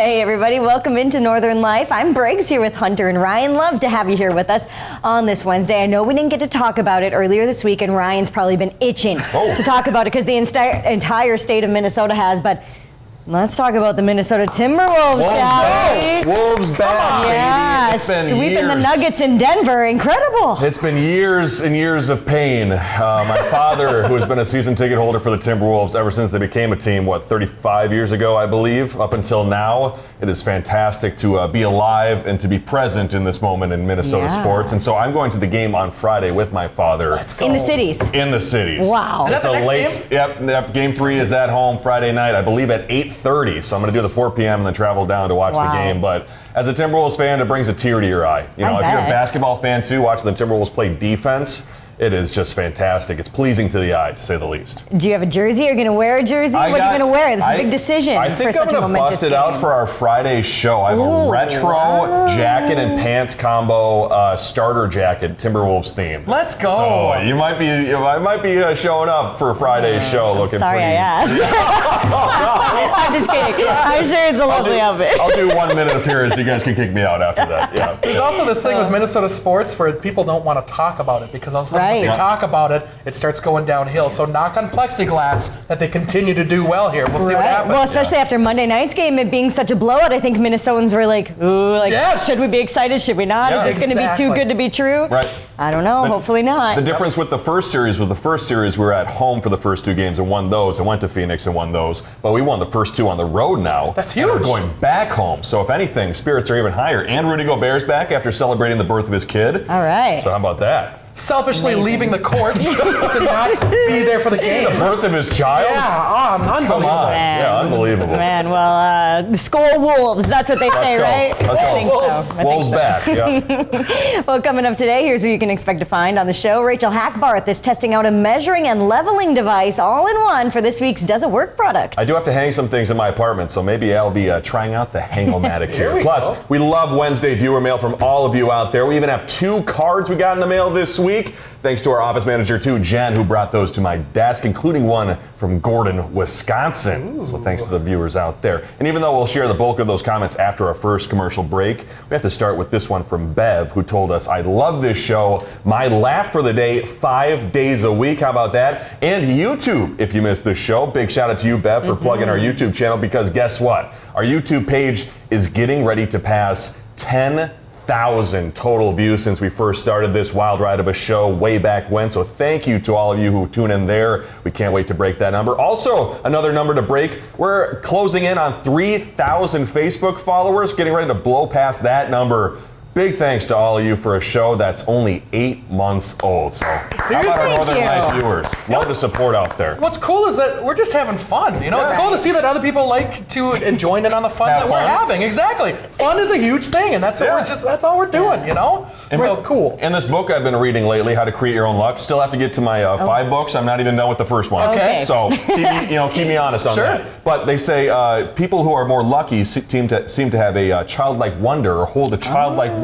Hey everybody, welcome into Northern Life. I'm Briggs here with Hunter and Ryan. Love to have you here with us on this Wednesday. I know we didn't get to talk about it earlier this week, and Ryan's probably been itching to talk about it because the entire state of Minnesota has, but let's talk about the Minnesota Timberwolves, shall we? Wolves back, yes, baby. It's been sweeping years. the Nuggets in Denver. Incredible. It's been years and years of pain. My father, who has been a season ticket holder for the Timberwolves ever since they became a team, 35 years ago, I believe, up until now. It is fantastic to be alive and to be present in this moment in Minnesota sports. And so I'm going to the game on Friday with my father. Let's go. In the cities. In the cities. Wow. It's a late game? Yep. Game 3 is at home Friday night, I believe at 8:30. So I'm going to do the 4 p.m. and then travel down to watch the game. But as a Timberwolves fan, it brings a tear to your eye. You know, if you're a basketball fan too, watching the Timberwolves play defense, it is just fantastic. It's pleasing to the eye, to say the least. Do you have a jersey? Are you going to wear a jersey? What are you going to wear? This is a big decision. I think I'm going to bust it out for our Friday show. I have a retro jacket and pants combo starter jacket, Timberwolves theme. Let's go. So I might be showing up for Friday's show looking Sorry pretty. I asked. I'm just kidding. I'm sure it's a lovely outfit. I'll do 1 minute appearance. You guys can kick me out after that. Yeah. There's also this thing with Minnesota sports where people don't want to talk about it because once they talk about it, it starts going downhill. So knock on plexiglass that they continue to do well here. We'll see what happens. Well, especially after Monday night's game, it being such a blowout, I think Minnesotans were like, ooh, should we be excited? Should we not? Is this going to be too good to be true? Right. I don't know. Hopefully not. The difference with the first series was the first series we were at home for the first 2 games and won those and went to Phoenix and won those. But we won the first 2 on the road now. That's huge. And we're going back home. So if anything, spirits are even higher. And Rudy Gobert's back after celebrating the birth of his kid. All right. So how about that? Selfishly leaving the court to not be there for the game. The birth of his child? Yeah, unbelievable. Come on. Man. Yeah, unbelievable. Man, well, Skol Wolves, that's what they say, right? Let's go. I think so. Wolves back, yeah. Well, coming up today, here's what you can expect to find on the show. Rachel Hackbarth is testing out a measuring and leveling device all in one for this week's Does It Work product. I do have to hang some things in my apartment, so maybe I'll be trying out the Hang-O-Matic here. Plus, we love Wednesday viewer mail from all of you out there. We even have 2 cards we got in the mail this week. Thanks to our office manager, too, Jen, who brought those to my desk, including one from Gordon, Wisconsin. Ooh. So thanks to the viewers out there. And even though we'll share the bulk of those comments after our first commercial break, we have to start with this one from Bev, who told us, I love this show. My laugh for the day, 5 days a week. How about that? And YouTube, if you missed this show. Big shout out to you, Bev, for plugging our YouTube channel, because guess what? Our YouTube page is getting ready to pass 10,000 total views since we first started this wild ride of a show way back when. So thank you to all of you who tune in there. We can't wait to break that number. Also, another number to break. We're closing in on 3,000 Facebook followers, getting ready to blow past that number. Big thanks to all of you for a show that's only 8 months old. So how about our Northern Life viewers? Love the support out there. What's cool is that we're just having fun. You know, it's cool to see that other people like to join in on the fun that we're having. Exactly. Fun is a huge thing, and that's that's all we're doing, you know? And so cool. In this book I've been reading lately, How to Create Your Own Luck, still have to get to my 5 books. I'm not even done with the first one. Okay. So keep me honest on that. But they say people who are more lucky seem to have a childlike wonder or hold a childlike wonder.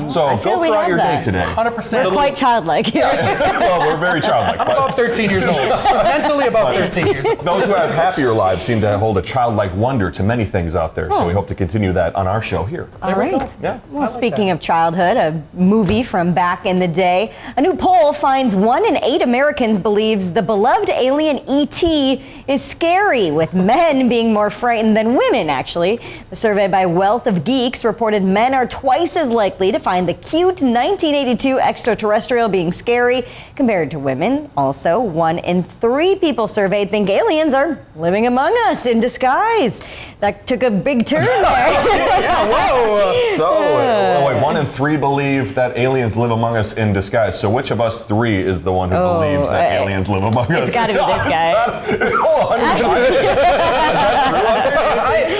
So go throughout your day today. 100%. We're quite childlike here. Well, we're very childlike. I'm about 13 years old. Mentally about 13 years old. Those who have happier lives seem to hold a childlike wonder to many things out there. So we hope to continue that on our show here. All right. Yeah. Well, speaking of childhood, a movie from back in the day, a new poll finds 1 in 8 Americans believes the beloved alien E.T. is scary, with men being more frightened than women, actually. The survey by Wealth of Geeks reported men are twice as likely to find the cute 1982 extraterrestrial being scary compared to women. Also, 1 in 3 people surveyed think aliens are living among us in disguise. That took a big turn there. Yeah, whoa. So, wait, 1 in 3 believe that aliens live among us in disguise. So which of us 3 is the one who believes that aliens live among us? It's got to be this guy.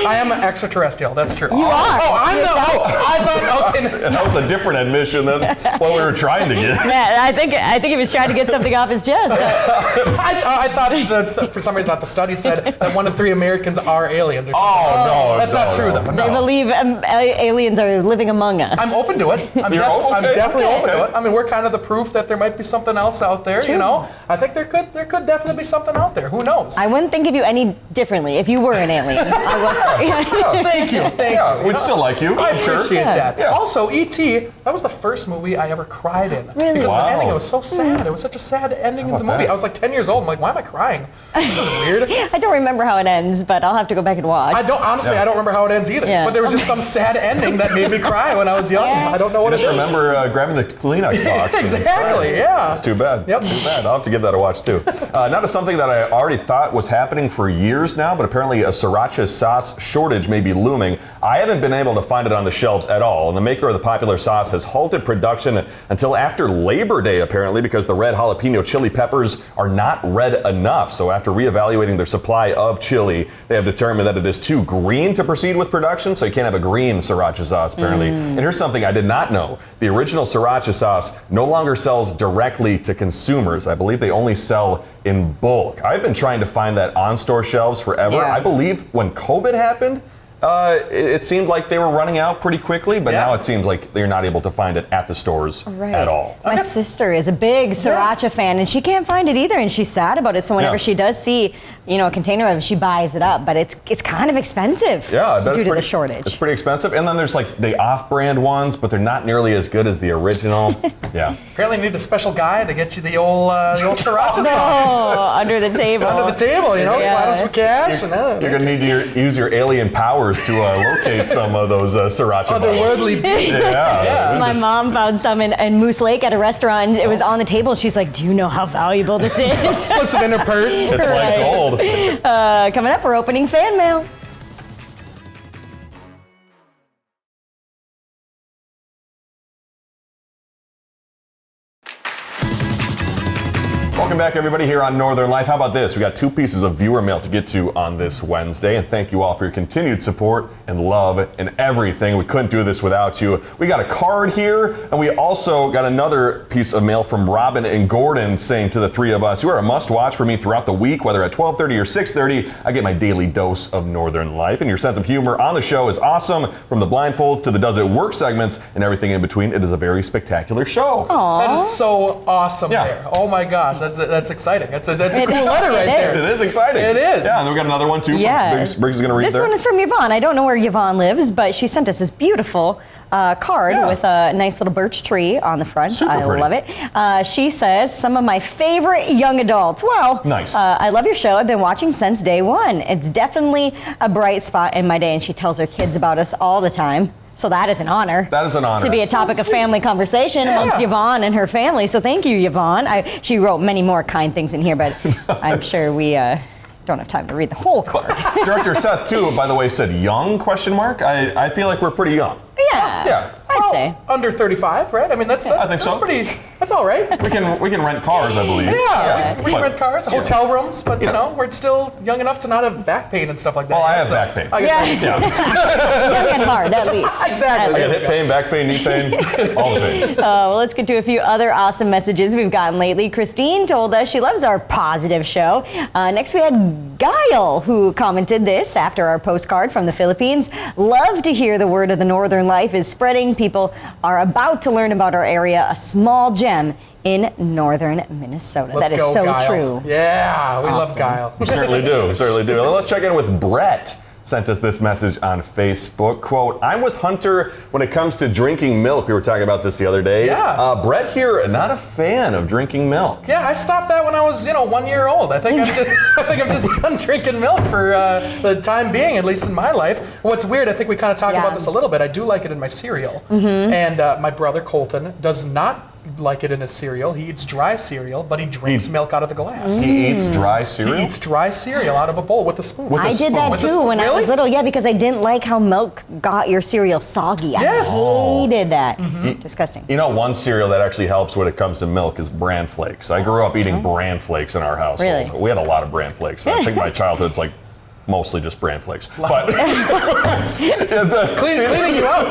I am extraterrestrial. That's true. You are. I thought, okay. That was a different admission than what we were trying to get. Man, I think he was trying to get something off his chest. I thought that for some reason that the study said that 1 in 3 Americans are aliens. Or no. That's not true, though. They believe aliens are living among us. I'm open to it. I'm definitely open to it. I mean, we're kind of the proof that there might be something else out there. True. You know, I think there could definitely be something out there. Who knows? I wouldn't think of you any differently if you were an alien. I will say. Thank you. We'd still like you. I I'm sure. appreciate that. Yeah. Also, E.T., that was the first movie I ever cried in. Really? Because Wow. the ending, it was so sad. It was such a sad ending of the movie. that? I was like 10 years old. I'm like, why am I crying? This is weird. I don't remember how it ends, but I'll have to go back and watch. I don't remember how it ends either. Yeah. But there was just some sad ending that made me cry when I was young. I don't know what I it just is. remember grabbing the Kleenex box. Exactly, yeah. That's too bad. Yep. Too bad. I'll have to give that a watch too. Now to something that I already thought was happening for years now, but apparently a sriracha sauce shortage may be looming. I haven't been able to find it on the shelves at all, and the maker of the popular sauce has halted production until after Labor Day, apparently, because the red jalapeno chili peppers are not red enough. So after reevaluating their supply of chili, they have determined that it is too green to proceed with production, so you can't have a green sriracha sauce, apparently. And here's something I did not know. The original sriracha sauce no longer sells directly to consumers. I believe they only sell in bulk. I've been trying to find that on store shelves forever. Yeah. I believe when COVID happened, it seemed like they were running out pretty quickly, but now it seems like they're not able to find it at the stores at all. My sister is a big sriracha fan, and she can't find it either, and she's sad about it. So whenever she does see, a container of it, she buys it up. But it's kind of expensive due to the shortage. It's pretty expensive. And then there's like the off-brand ones, but they're not nearly as good as the original. Apparently, you need a special guy to get you the old sriracha sauce. Oh, under the table. Under the table, slide on some cash. You're going to need to use your alien powers to locate some of those sriracha bottles. Otherworldly beings. My mom found some in Moose Lake at a restaurant. It was on the table. She's like, "Do you know how valuable this is?" Slipped it in her purse. It's like gold. Coming up, we're opening fan mail. Welcome back, everybody, here on Northern Life. How about this? We got 2 pieces of viewer mail to get to on this Wednesday, and thank you all for your continued support and love and everything. We couldn't do this without you. We got a card here, and we also got another piece of mail from Robin and Gordon saying to the 3 of us, "You are a must-watch for me throughout the week, whether at 12:30 or 6:30. I get my daily dose of Northern Life, and your sense of humor on the show is awesome. From the blindfolds to the Does It Work segments and everything in between, it is a very spectacular show." That is so awesome there. Oh my gosh, that's exciting. That's a cool letter right there. It is exciting. It is. Yeah, and then we got another one too. Briggs is going to read this there. one is from Yvonne. I don't know where Yvonne lives, but she sent us this beautiful card with a nice little birch tree on the front. Super I pretty. love it. She says, "Some of my favorite young adults." Wow. Nice. I love your show. I've been watching since day one. It's definitely a bright spot in my day, and she tells her kids about us all the time. So that is an honor. That is an honor. To be a That's so topic of sweet. family conversation amongst Yvonne and her family. So thank you, Yvonne. She wrote many more kind things in here, but I'm sure we don't have time to read the whole card. Director Seth, too, by the way, said young, question mark. I feel like we're pretty young. Yeah. I'd say. Under 35, right? I mean, that's I think so. pretty, that's all right. We can rent cars, I believe. We can rent cars, hotel rooms, but we're still young enough to not have back pain and stuff like that. Well, I have back pain. I guess I do too. Young and hard, at least. Exactly. I get hip pain, back pain, knee pain, all the pain. Well, let's get to a few other awesome messages we've gotten lately. Christine told us she loves our positive show. Next, we had Guile, who commented this after our postcard from the Philippines. "Love to hear the word of the Northern Life is spreading. People are about to learn about our area, a small gem in northern Minnesota." Let's that is go, so Guile. true. Yeah, we love Guile. We certainly do. Well, let's check in with Brett. Sent us this message on Facebook. Quote, "I'm with Hunter when it comes to drinking milk." We were talking about this the other day. Yeah. Brett here, not a fan of drinking milk. Yeah, I stopped that when I was, 1 year old. I think I'm just done drinking milk for the time being, at least in my life. What's weird, I think we kind of talked about this a little bit. I do like it in my cereal, and my brother Colton does not like it in his cereal. He eats dry cereal, but he drinks milk out of the glass. He eats dry cereal? He eats dry cereal out of a bowl with a spoon. I did that too when I was little, because I didn't like how milk got your cereal soggy. Yes. I hated that. Disgusting. One cereal that actually helps when it comes to milk is Bran Flakes. I grew up eating Bran Flakes in our household. Really? We had a lot of Bran Flakes. I think my childhood's like mostly just Bran Flakes. But Cleaning you out.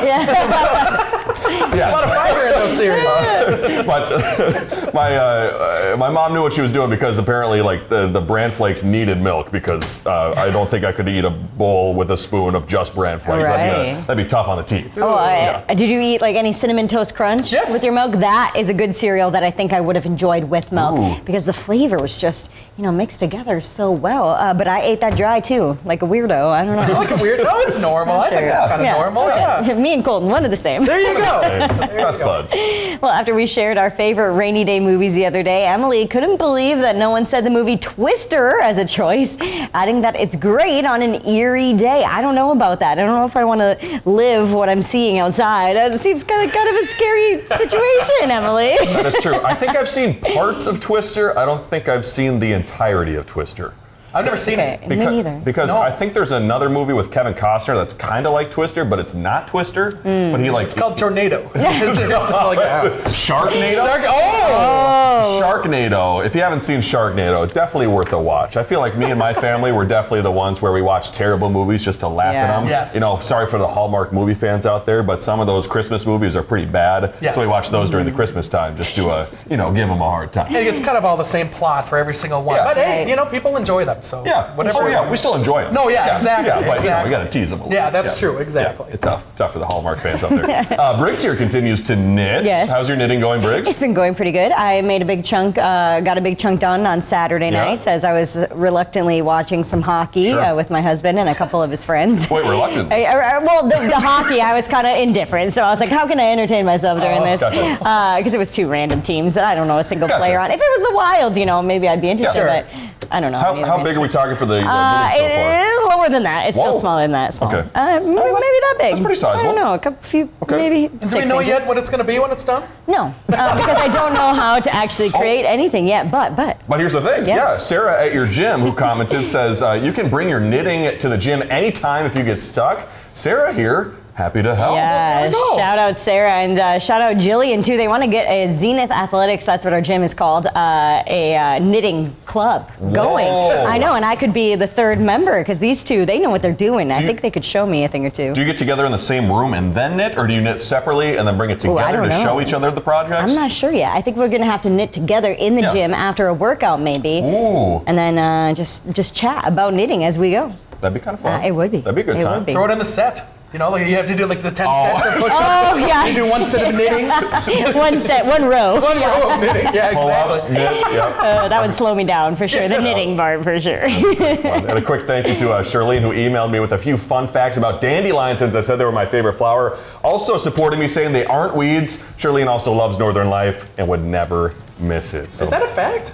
Yes. A lot of fiber in those cereals. But my mom knew what she was doing because apparently like the bran flakes needed milk because I don't think I could eat a bowl with a spoon of just bran flakes. Right. That'd be tough on the teeth. Oh, did you eat like any Cinnamon Toast Crunch with your milk? That is a good cereal that I think I would have enjoyed with milk because the flavor was just, mixed together so well. But I ate that dry too, like a weirdo. I don't know. Like a weirdo? No, it's normal. I think it's kind of normal. Yeah. Me and Colton, one of the same. There you go. Best buds. Well, after we shared our favorite rainy day movies the other day, Emily couldn't believe that no one said the movie Twister as a choice, adding that it's great on an eerie day. I don't know about that. I don't know if I want to live what I'm seeing outside. It seems kind of a scary situation, Emily. That is true. I think I've seen parts of Twister. I don't think I've seen the entirety of Twister. I've never seen it. Me neither. Because I think there's another movie with Kevin Costner that's kind of like Twister, but it's not Twister. But he like It's called Tornado. Sharknado. Sharknado. If you haven't seen Sharknado, definitely worth a watch. I feel like me and my family were definitely the ones where we watch terrible movies just to laugh at them. Yes. Sorry for the Hallmark movie fans out there, but some of those Christmas movies are pretty bad. Yes. So we watch those during the Christmas time just to, give them a hard time. And it's kind of all the same plot for every single one. Yeah. But hey, people enjoy them. So whatever. Oh yeah, we still enjoy them. No, yeah, exactly. Yeah, but exactly. we got to tease them a little. Yeah, that's true. Exactly. Yeah, it's tough for the Hallmark fans out there. Briggs here continues to knit. Yes. How's your knitting going, Briggs? It's been going pretty good. I made a big chunk, got a big chunk done on Saturday nights as I was reluctantly watching some hockey with my husband and a couple of his friends. Wait, reluctant? Well, the hockey, I was kind of indifferent, so I was like, how can I entertain myself during this? Because it was two random teams that I don't know a single player on. If it was the Wild, maybe I'd be interested, but I don't know. How big are we talking for the knitting so far? Lower than that. It's still smaller than that. Small. Okay. Maybe that big. That's pretty sizable. I don't know. Maybe 6 inches. Do we know yet what it's going to be when it's done? No, because I don't know how to actually create anything yet. But here's the thing. Yeah, Sarah at your gym who commented says you can bring your knitting to the gym anytime if you get stuck. Sarah here. Happy to help. Yeah, shout out Sarah and shout out Jillian too. They want to get a Zenith Athletics, that's what our gym is called, a knitting club going. Whoa. I know, and I could be the third member because these two, they know what they're doing. I think they could show me a thing or two. Do you get together in the same room and then knit, or do you knit separately and then bring it together to show each other the projects? I'm not sure yet. I think we're going to have to knit together in the gym after a workout maybe. Ooh. And then just chat about knitting as we go. That'd be kind of fun. It would be. That'd be a good time. Throw it in the set. You have to do like the 10 sets of push-ups. Oh, yes. You do one set of knitting. one row. One row of knitting. Yeah, Pull-ups, exactly. knit, That would slow me down for sure. The knitting part for sure. And a quick thank you to Charlene who emailed me with a few fun facts about dandelions since I said they were my favorite flower. Also supporting me saying they aren't weeds. Charlene also loves Northern Life and would never miss it. So Is that a fact?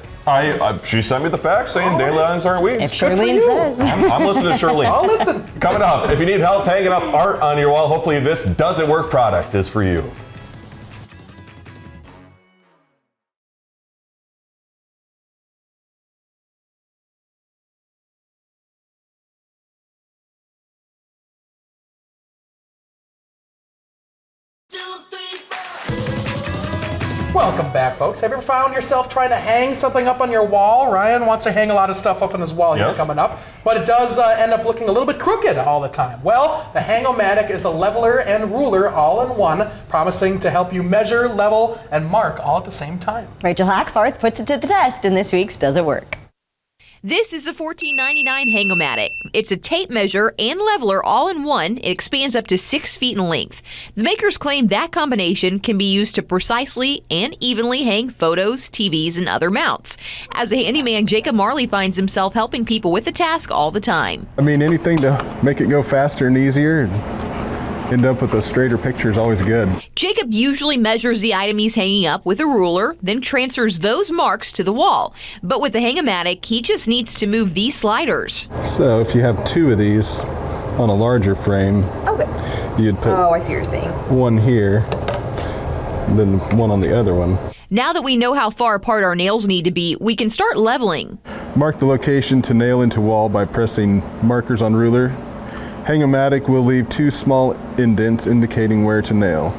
she sent me the facts saying dandelions aren't weeds. If Charlene says. I'm listening to Charlene. I'll listen. Coming up, if you need help hanging up art on your wall, hopefully this Does It Work product is for you. Welcome back, folks. Have you ever found yourself trying to hang something up on your wall? Ryan wants to hang a lot of stuff up on his wall here coming up, but it does end up looking a little bit crooked all the time. Well, the Hang-O-Matic is a leveler and ruler all in one, promising to help you measure, level, and mark all at the same time. Rachel Hackbarth puts it to the test in this week's Does It Work? This is a $14.99 Hang-O-Matic. It's a tape measure and leveler all in one. It expands up to 6 feet in length. The makers claim that combination can be used to precisely and evenly hang photos, TVs, and other mounts. As a handyman, Jacob Marley finds himself helping people with the task all the time. I mean, anything to make it go faster and easier and end up with a straighter picture is always good. Jacob usually measures the item he's hanging up with a ruler, then transfers those marks to the wall. But with the Hang-O-Matic, he just needs to move these sliders. So if you have 2 of these on a larger frame, you'd put I see what you're saying. one here, then one on the other one. Now that we know how far apart our nails need to be, we can start leveling. Mark the location to nail into wall by pressing markers on ruler. Hang-O-Matic will leave 2 small indents indicating where to nail.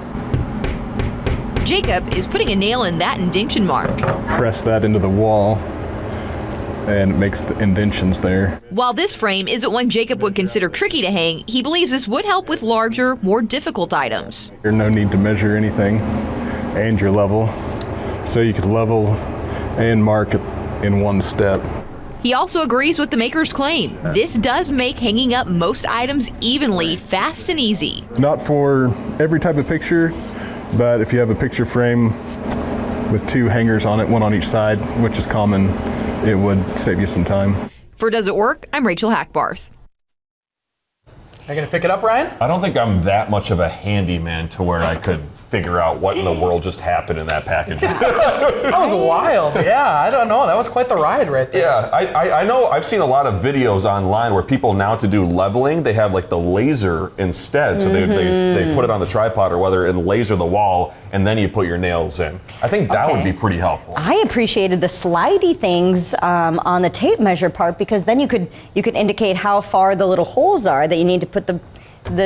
Jacob is putting a nail in that indentation mark. Press that into the wall. and it makes the indentions there. While this frame isn't one Jacob would consider tricky to hang, he believes this would help with larger, more difficult items. There's no need to measure anything and your level, so you could level and mark it in one step. He also agrees with the maker's claim. This does make hanging up most items evenly, fast and easy. Not for every type of picture, but if you have a picture frame with 2 hangers on it, one on each side, which is common, it would save you some time. For Does It Work? I'm Rachel Hackbarth. Are you going to pick it up, Ryan? I don't think I'm that much of a handyman to where I could figure out what in the world just happened in that package. That was wild. Yeah, I don't know. That was quite the ride right there. Yeah, I know. I've seen a lot of videos online where people now to do leveling, they have like the laser instead. So they put it on the tripod or whether and laser the wall, and then you put your nails in. I think that would be pretty helpful. I appreciated the slidey things on the tape measure part, because then you could indicate how far the little holes are that you need to put the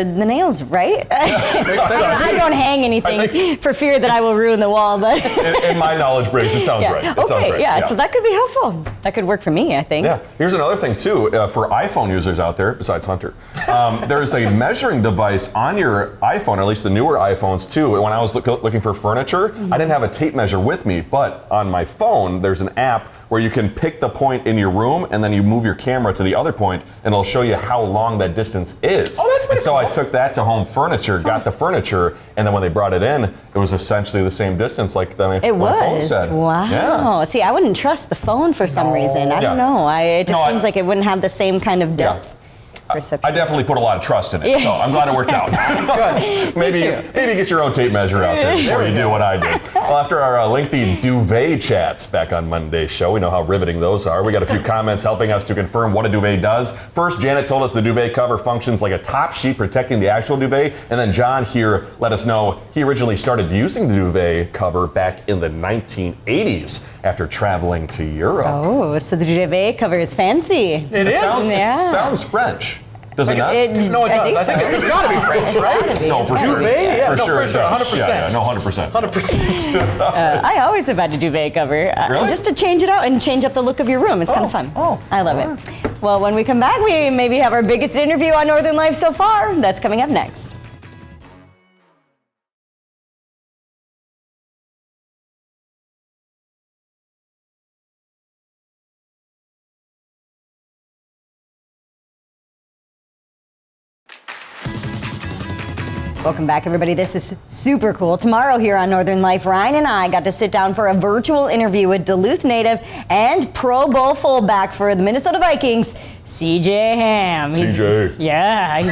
nails, right? I don't hang anything for fear that I will ruin the wall, but in my knowledge base, it sounds right. It sounds right. Yeah, so that could be helpful. That could work for me, I think. Yeah. Here's another thing too, for iPhone users out there, besides Hunter. There's a measuring device on your iPhone, or at least the newer iPhones too. When I was looking for furniture, I didn't have a tape measure with me, but on my phone, there's an app where you can pick the point in your room and then you move your camera to the other point and it'll show you how long that distance is. Oh, that's pretty So cool. I took that to home furniture, got the furniture, and then when they brought it in, it was essentially the same distance like my phone said. Wow. Yeah. See, I wouldn't trust the phone for some reason. I don't know. It just seems like it wouldn't have the same kind of depth. Perception. I definitely put a lot of trust in it, so I'm glad it worked out. That's good. maybe get your own tape measure out there before you do what I did. Well, after our lengthy duvet chats back on Monday's show, we know how riveting those are. We got a few comments helping us to confirm what a duvet does. First, Janet told us the duvet cover functions like a top sheet protecting the actual duvet, and then John here let us know he originally started using the duvet cover back in the 1980s after traveling to Europe. Oh, so the duvet cover is fancy. It is. It sounds French. Does it not? No, it does. I think it's got to be French, right? No, for sure. Duvet? Yeah, for sure. 100%. Yeah, no, 100%. 100%. I always have had a duvet cover, Really? just to change it out and change up the look of your room. It's kind of fun. I love it. Well, when we come back, we maybe have our biggest interview on Northern Life so far. That's coming up next. Welcome back, everybody. This is super cool. Tomorrow here on Northern Life, Ryan and I got to sit down for a virtual interview with Duluth native and Pro Bowl fullback for the Minnesota Vikings, CJ Ham. He's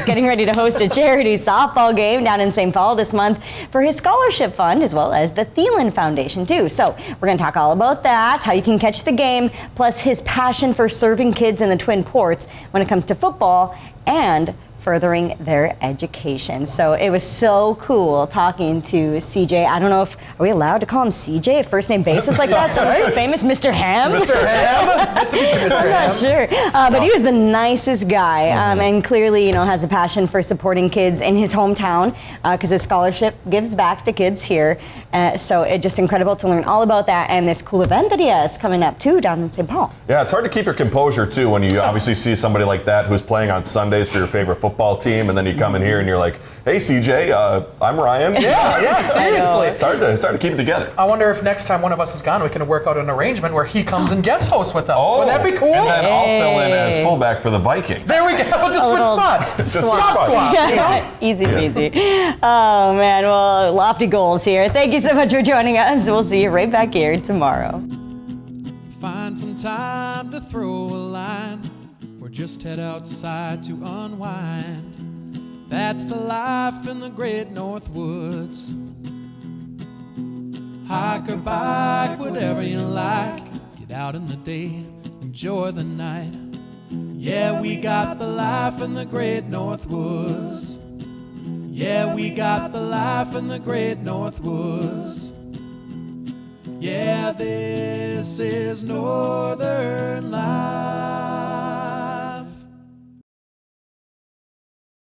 getting ready to host a charity softball game down in St. Paul this month for his scholarship fund, as well as the Thielen Foundation, too. So we're going to talk all about that, how you can catch the game, plus his passion for serving kids in the Twin Ports when it comes to football and furthering their education. So it was so cool talking to CJ. I don't know if, are we allowed to call him CJ, first name basis like that? So famous Mr. Ham? Mr. Ham? Nice to meet you, Mr. I'm Ham. not sure. But he was the nicest guy, and clearly, has a passion for supporting kids in his hometown, because his scholarship gives back to kids here. So it's just incredible to learn all about that and this cool event that he has coming up too down in St. Paul. Yeah, it's hard to keep your composure too when you obviously see somebody like that who's playing on Sundays for your favorite football team, and then you come in here and you're like, "Hey, CJ, I'm Ryan." Yeah, seriously. It's hard to keep it together. I wonder if next time one of us is gone, we can work out an arrangement where he comes and guest hosts with us. Oh, Wouldn't that be cool? And then I'll fill in as fullback for the Vikings. There we go. We'll just switch spots. Just Swap. Easy peasy. Oh man, well, lofty goals here. Thank you so much for joining us. We'll see you right back here tomorrow. Find some time to throw a line, or just head outside to unwind. That's the life in the great North Woods. Hike or bike, whatever you like. Get out in the day, enjoy the night. Yeah, we got the life in the great North Woods. Yeah, we got the life in the great North Woods. Yeah, this is Northern Life.